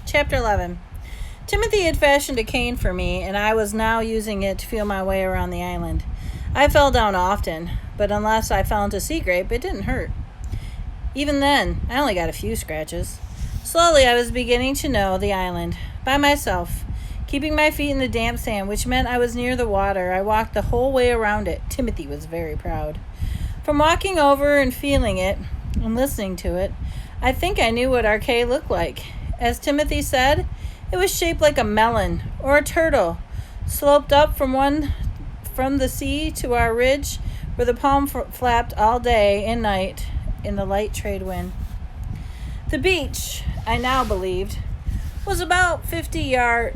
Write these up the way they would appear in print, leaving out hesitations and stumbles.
Chapter 11. Timothy had fashioned a cane for me, and I was now using it to feel my way around the island. I fell down often, but unless I fell into sea grape, it didn't hurt. Even then, I only got a few scratches. Slowly, I was beginning to know the island, by myself, keeping my feet in the damp sand, which meant I was near the water. I walked the whole way around it. Timothy was very proud. From walking over and feeling it and listening to it, I think I knew what our Cay looked like. As Timothy said, it was shaped like a melon or a turtle, sloped up from the sea to our ridge, where the palm flapped all day and night in the light trade wind. The beach, I now believed, was about 50 or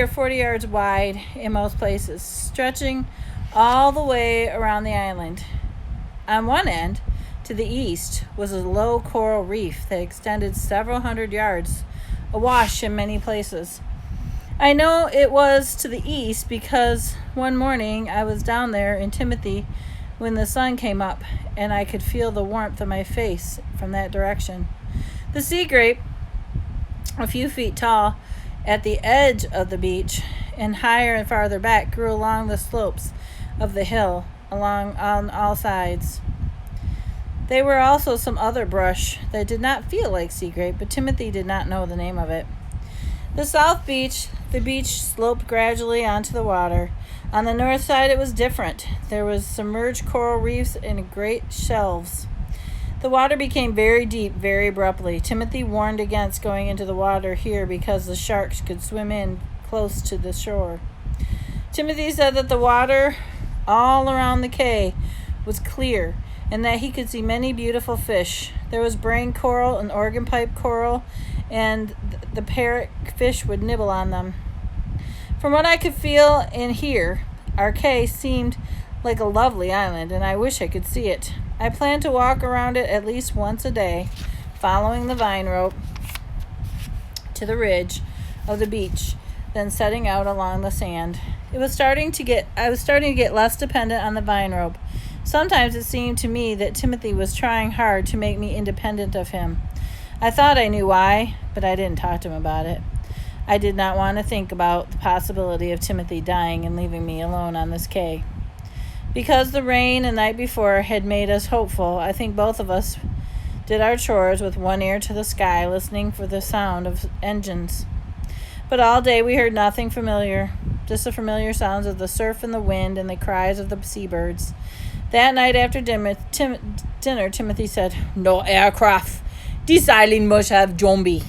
40 yards wide in most places, stretching all the way around the island. On one end, to the east, was a low coral reef that extended several hundred yards, awash in many places. I know it was to the east because one morning I was down there in Timothy when the sun came up, and I could feel the warmth of my face from that direction. The sea grape, a few feet tall, at the edge of the beach and higher and farther back, grew along the slopes of the hill on all sides. There were also some other brush that did not feel like sea grape, but Timothy did not know the name of it. The south beach, the beach sloped gradually onto the water. On the north side, it was different. There was submerged coral reefs and great shelves. The water became very deep very abruptly. Timothy warned against going into the water here because the sharks could swim in close to the shore. Timothy said that the water all around the Cay was clear and that he could see many beautiful fish. There was brain coral and organ pipe coral, and the parrot fish would nibble on them. From what I could feel and hear, our Cay seemed like a lovely island, and I wish I could see it. I planned to walk around it at least once a day, following the vine rope to the ridge of the beach, then setting out along the sand. I was starting to get less dependent on the vine rope. Sometimes it seemed to me that Timothy was trying hard to make me independent of him. I thought I knew why, but I didn't talk to him about it. I did not want to think about the possibility of Timothy dying and leaving me alone on this Cay. Because the rain the night before had made us hopeful, I think both of us did our chores with one ear to the sky, listening for the sound of engines. But all day we heard nothing familiar, just the familiar sounds of the surf and the wind and the cries of the seabirds. That night after dinner, Timothy said, "No aircraft. This island must have zombie."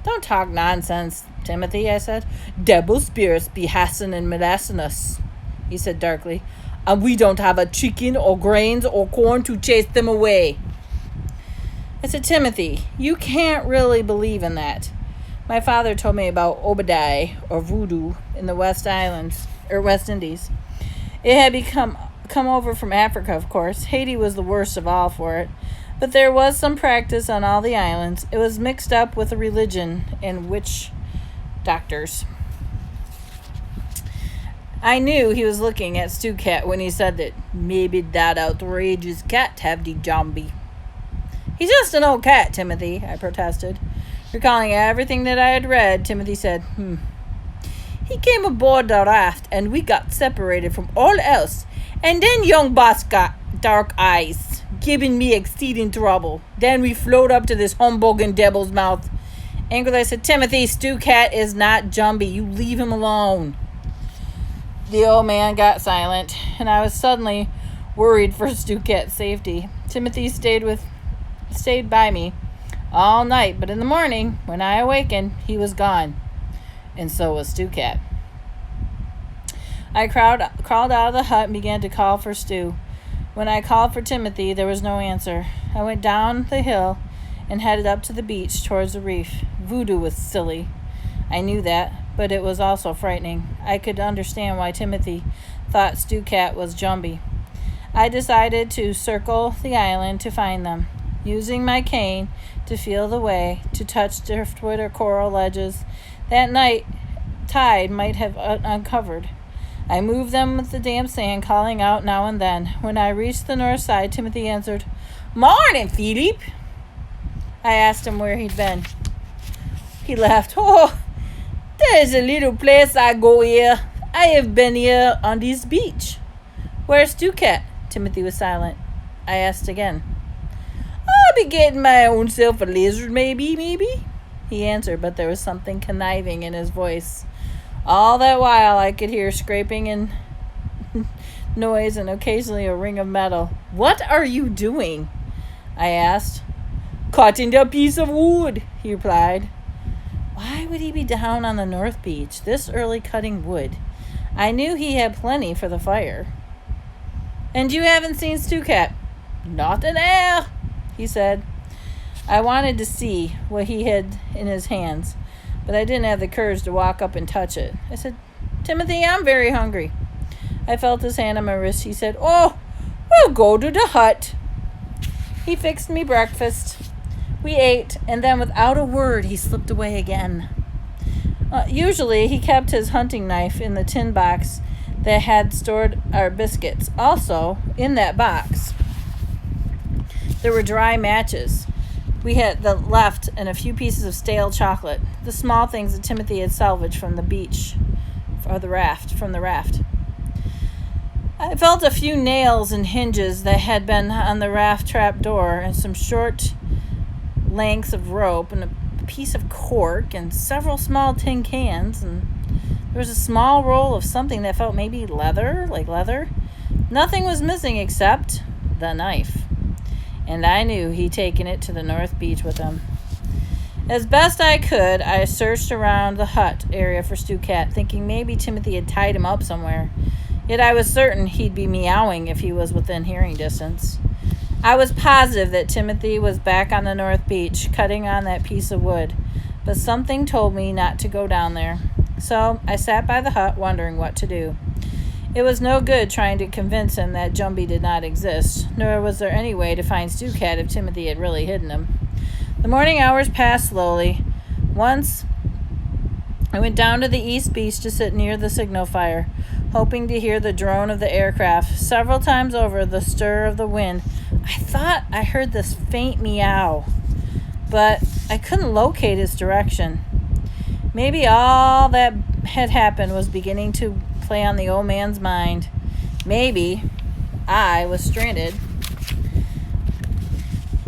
"Don't talk nonsense, Timothy," I said. "Devil spirits be hassling and molesting us," he said darkly. "And we don't have a chicken or grains or corn to chase them away." I said, "Timothy, you can't really believe in that. My father told me about Obadiah or voodoo in the West Indies. It had come over from Africa, of course. Haiti was the worst of all for it. But there was some practice on all the islands. It was mixed up with a religion and witch doctors." I knew he was looking at Stu Cat when he said that maybe that outrageous cat have the zombie. "He's just an old cat, Timothy," I protested. Recalling everything that I had read, Timothy said, "He came aboard the raft and we got separated from all else. And then young boss got dark eyes, giving me exceeding trouble. Then we float up to this humbug in Devil's Mouth." Angrily I said, "Timothy, Stu Cat is not Jumbie. You leave him alone." The old man got silent, and I was suddenly worried for Stu Cat's safety. Timothy stayed by me all night, but in the morning, when I awakened, he was gone, and so was Stu Cat. I crawled out of the hut and began to call for Stu. When I called for Timothy, there was no answer. I went down the hill and headed up to the beach towards the reef. Voodoo was silly. I knew that, but it was also frightening. I could understand why Timothy thought Stu Cat was Jumbie. I decided to circle the island to find them, using my cane to feel the way, to touch driftwood or coral ledges that tide might have uncovered. I moved them with the damp sand, calling out now and then. When I reached the north side, Timothy answered, "Morning, Philip." I asked him where he'd been. He laughed. Oh, there's a little place I go here. I have been here on this beach. Where's Cat? Timothy was silent. I asked again. I'll be getting my own self a lizard, maybe. He answered, but there was something conniving in his voice. All that while I could hear scraping and noise and occasionally a ring of metal. What are you doing? I asked. Cutting a piece of wood, he replied. Why would he be down on the North Beach this early cutting wood? I knew he had plenty for the fire. And you haven't seen Cat? Not an air, he said. I wanted to see what he had in his hands, but I didn't have the courage to walk up and touch it. I said, Timothy, I'm very hungry. I felt his hand on my wrist. He said, oh, we'll go to the hut. He fixed me breakfast. We ate, and then without a word, he slipped away again. Usually, he kept his hunting knife in the tin box that had stored our biscuits. Also, in that box, there were dry matches. We had the left and a few pieces of stale chocolate, the small things that Timothy had salvaged from the beach, or from the raft. I felt a few nails and hinges that had been on the raft trap door, and some short lengths of rope, and a piece of cork, and several small tin cans, and there was a small roll of something that felt maybe leather. Nothing was missing except the knife. And I knew he'd taken it to the North Beach with him. As best I could, I searched around the hut area for Cat, thinking maybe Timothy had tied him up somewhere. Yet I was certain he'd be meowing if he was within hearing distance. I was positive that Timothy was back on the North Beach, cutting on that piece of wood, but something told me not to go down there. So I sat by the hut, wondering what to do. It was no good trying to convince him that Jumbie did not exist, nor was there any way to find Cat if Timothy had really hidden him. The morning hours passed slowly. Once, I went down to the East Beach to sit near the signal fire, hoping to hear the drone of the aircraft. Several times over, the stir of the wind, I thought I heard this faint meow, but I couldn't locate its direction. Maybe all that had happened was beginning to play on the old man's mind. Maybe I was stranded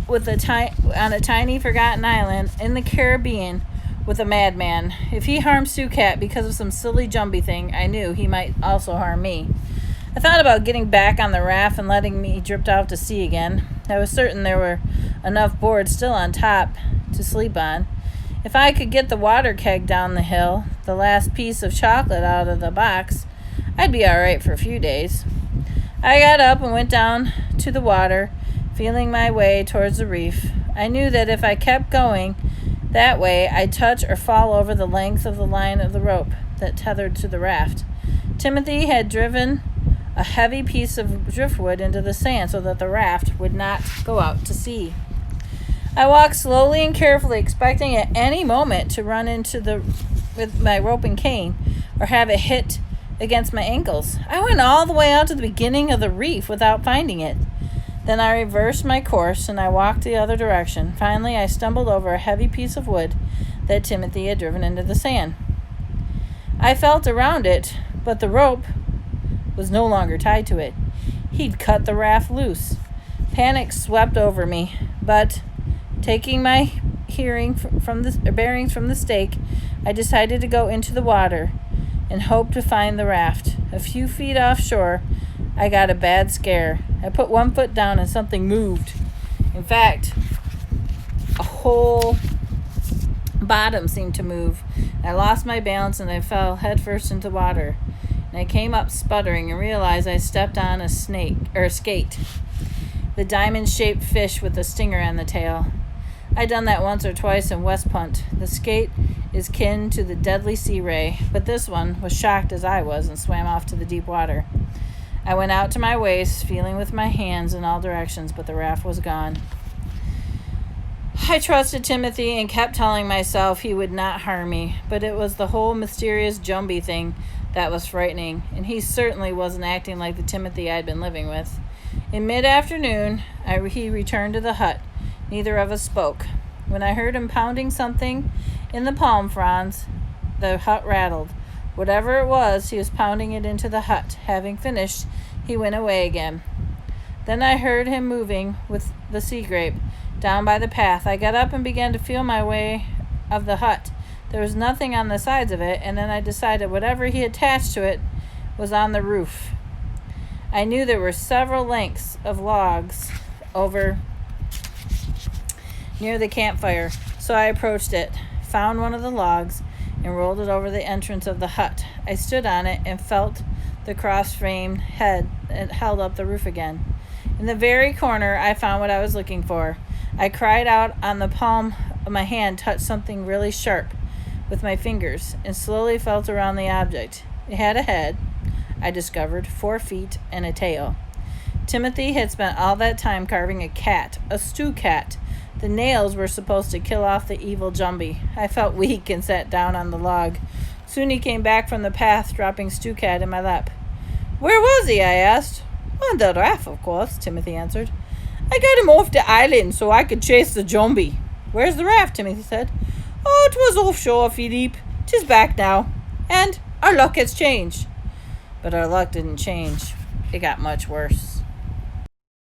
on a tiny forgotten island in the Caribbean with a madman. If he harmed Cat because of some silly Jumbie thing, I knew he might also harm me. I thought about getting back on the raft and letting me drift out to sea again. I was certain there were enough boards still on top to sleep on. If I could get the water keg down the hill, the last piece of chocolate out of the box, I'd be all right for a few days. I got up and went down to the water, feeling my way towards the reef. I knew that if I kept going that way, I'd touch or fall over the length of the line of the rope that tethered to the raft. Timothy had driven a heavy piece of driftwood into the sand so that the raft would not go out to sea. I walked slowly and carefully, expecting at any moment to run with my rope and cane or have it hit against my ankles. I went all the way out to the beginning of the reef without finding it. Then I reversed my course and I walked the other direction. Finally, I stumbled over a heavy piece of wood that Timothy had driven into the sand. I felt around it, but the rope was no longer tied to it. He'd cut the raft loose. Panic swept over me, but taking my bearings from the stake, I decided to go into the water and hope to find the raft. A few feet offshore, I got a bad scare. I put one foot down and something moved. In fact, a whole bottom seemed to move. I lost my balance and I fell headfirst into the water. And I came up sputtering and realized I stepped on a skate. The diamond-shaped fish with a stinger on the tail. I'd done that once or twice in West Punt. The skate is kin to the deadly sea ray, but this one was shocked as I was and swam off to the deep water. I went out to my waist, feeling with my hands in all directions, but the raft was gone. I trusted Timothy and kept telling myself he would not harm me, but it was the whole mysterious Jumbie thing that was frightening, and he certainly wasn't acting like the Timothy I'd been living with. In mid-afternoon, he returned to the hut. Neither of us spoke. When I heard him pounding something in the palm fronds, the hut rattled. Whatever it was, he was pounding it into the hut. Having finished, he went away again. Then I heard him moving with the sea grape down by the path. I got up and began to feel my way of the hut. There was nothing on the sides of it, and then I decided whatever he attached to it was on the roof. I knew there were several lengths of logs over near the campfire, so I approached it, found one of the logs, and rolled it over the entrance of the hut. I stood on it and felt the cross-framed head and held up the roof again. In the very corner, I found what I was looking for. I cried out on the palm of my hand, touched something really sharp with my fingers, and slowly felt around the object. It had a head, I discovered, 4 feet, and a tail. Timothy had spent all that time carving a cat, a stew cat. The nails were supposed to kill off the evil Jumbie. I felt weak and sat down on the log. Soon he came back from the path, dropping stew cat in my lap. "Where was he?" I asked. "On the raft, of course," Timothy answered. "I got him off the island so I could chase the Jumbie." "Where's the raft?" Timothy said. "Oh, it was offshore, Philippe. 'Tis back now. And our luck has changed." But our luck didn't change. It got much worse.